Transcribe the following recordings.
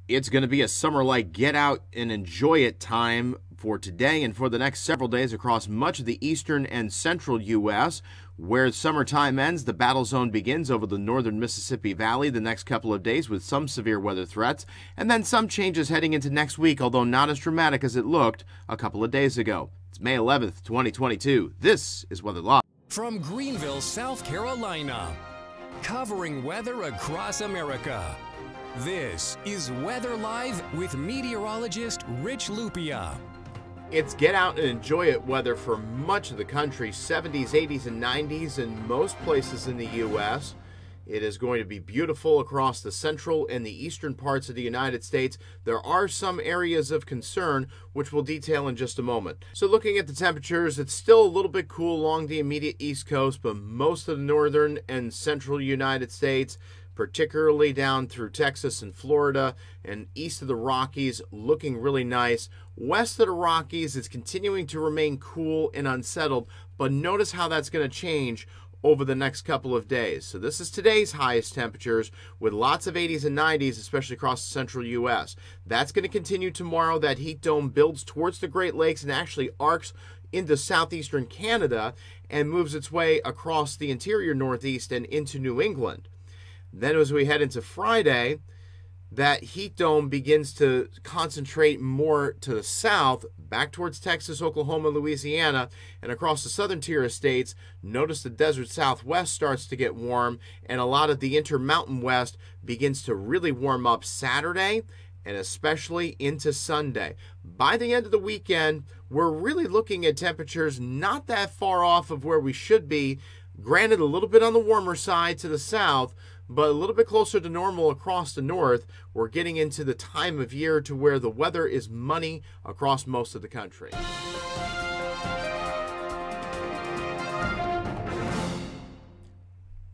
It's going to be a summer-like get out and enjoy it time for today and for the next several days across much of the eastern and central U.S. Where summertime ends, the battle zone begins over the northern Mississippi Valley the next couple of days with some severe weather threats, and then some changes heading into next week, although not as dramatic as it looked a couple of days ago. It's May 11th, 2022. This is Weather Live. From Greenville, South Carolina, covering weather across America. This is Weather Live with meteorologist Rich Lupia. It's get out and enjoy it weather for much of the country, 70s, 80s, and 90s in most places in the U.S. It is going to be beautiful across the central and the eastern parts of the United States. There are some areas of concern, which we'll detail in just a moment. So looking at the temperatures, it's still a little bit cool along the immediate east coast, but most of the northern and central United States, particularly down through Texas and Florida and east of the Rockies, looking really nice. West of the Rockies, it's continuing to remain cool and unsettled, but notice how that's going to change over the next couple of days. So this is today's highest temperatures with lots of 80s and 90s, especially across the central U.S. That's going to continue tomorrow. That heat dome builds towards the Great Lakes and actually arcs into southeastern Canada and moves its way across the interior Northeast and into New England. Then as we head into Friday, that heat dome begins to concentrate more to the south, back towards Texas, Oklahoma, Louisiana, and across the southern tier of states. Notice the desert southwest starts to get warm, and a lot of the intermountain west begins to really warm up Saturday and especially into Sunday. By the end of the weekend, we're really looking at temperatures not that far off of where we should be. Granted, a little bit on the warmer side to the south, but a little bit closer to normal across the north. We're getting into the time of year to where the weather is money across most of the country.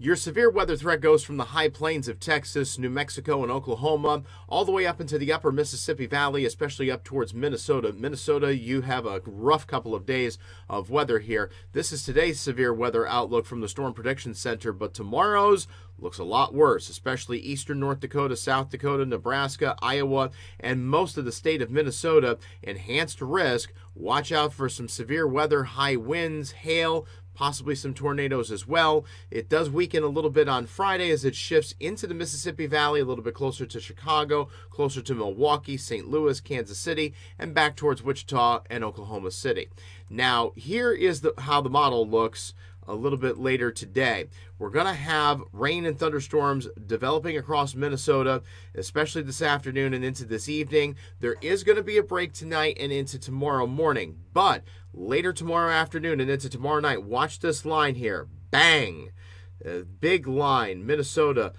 Your severe weather threat goes from the high plains of Texas, New Mexico, and Oklahoma, all the way up into the upper Mississippi Valley, especially up towards Minnesota. Minnesota, you have a rough couple of days of weather here. This is today's severe weather outlook from the Storm Prediction Center, but tomorrow's looks a lot worse, especially eastern North Dakota, South Dakota, Nebraska, Iowa, and most of the state of Minnesota. Enhanced risk. Watch out for some severe weather, high winds, hail, possibly some tornadoes as well. It does weaken a little bit on Friday as it shifts into the Mississippi Valley, a little bit closer to Chicago, closer to Milwaukee, St. Louis, Kansas City, and back towards Wichita and Oklahoma City. Now, here is how the model looks a little bit later today. We're going to have rain and thunderstorms developing across Minnesota, especially this afternoon and into this evening. There is going to be a break tonight and into tomorrow morning, but later tomorrow afternoon and into tomorrow night, watch this line here. Bang! A big line, Minnesota,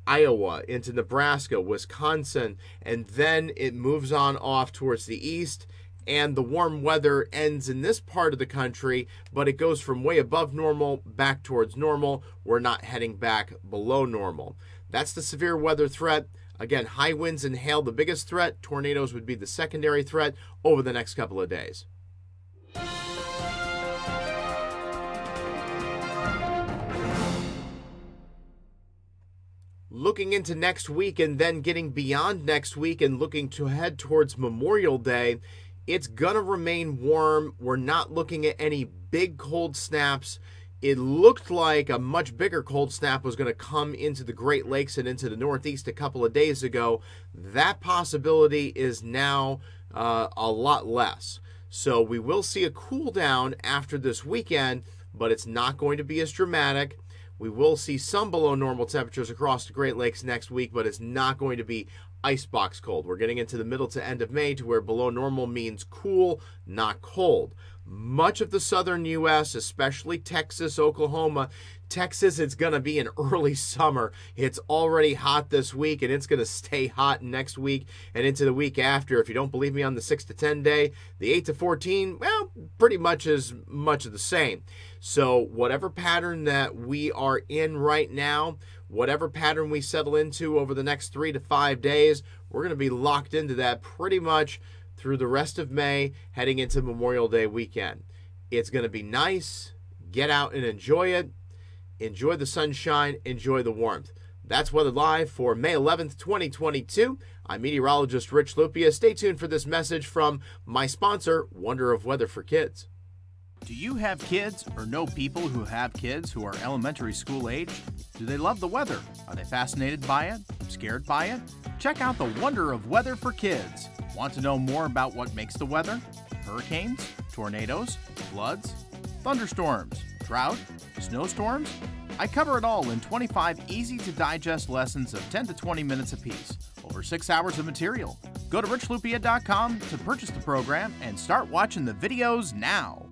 Iowa, into Nebraska, Wisconsin, and then it moves on off towards the east. And the warm weather ends in this part of the country, but it goes from way above normal back towards normal. We're not heading back below normal. That's the severe weather threat. Again, high winds and hail, the biggest threat. Tornadoes would be the secondary threat over the next couple of days. Looking into next week and then getting beyond next week and looking to head towards Memorial Day, it's going to remain warm. We're not looking at any big cold snaps. It looked like a much bigger cold snap was going to come into the Great Lakes and into the Northeast a couple of days ago. That possibility is now a lot less. So we will see a cool down after this weekend, but it's not going to be as dramatic. We will see some below normal temperatures across the Great Lakes next week, but it's not going to be icebox cold. We're getting into the middle to end of May to where below normal means cool, not cold. Much of the southern U.S., especially Texas, Oklahoma. Texas, it's going to be an early summer. It's already hot this week, and it's going to stay hot next week and into the week after. If you don't believe me on the 6 to 10 day, the 8 to 14, well, pretty much is much of the same. So whatever pattern that we are in right now, whatever pattern we settle into over the next 3 to 5 days, we're going to be locked into that pretty much through the rest of May, heading into Memorial Day weekend. It's going to be nice. Get out and enjoy it. Enjoy the sunshine. Enjoy the warmth. That's Weather Live for May 11th, 2022. I'm meteorologist Rich Lupia. Stay tuned for this message from my sponsor, Wonder of Weather for Kids. Do you have kids or know people who have kids who are elementary school age? Do they love the weather? Are they fascinated by it? Scared by it? Check out the Wonder of Weather for Kids. Want to know more about what makes the weather? Hurricanes, tornadoes, floods, thunderstorms, drought, snowstorms? I cover it all in 25 easy-to-digest lessons of 10 to 20 minutes apiece, over 6 hours of material. Go to richlupia.com to purchase the program and start watching the videos now.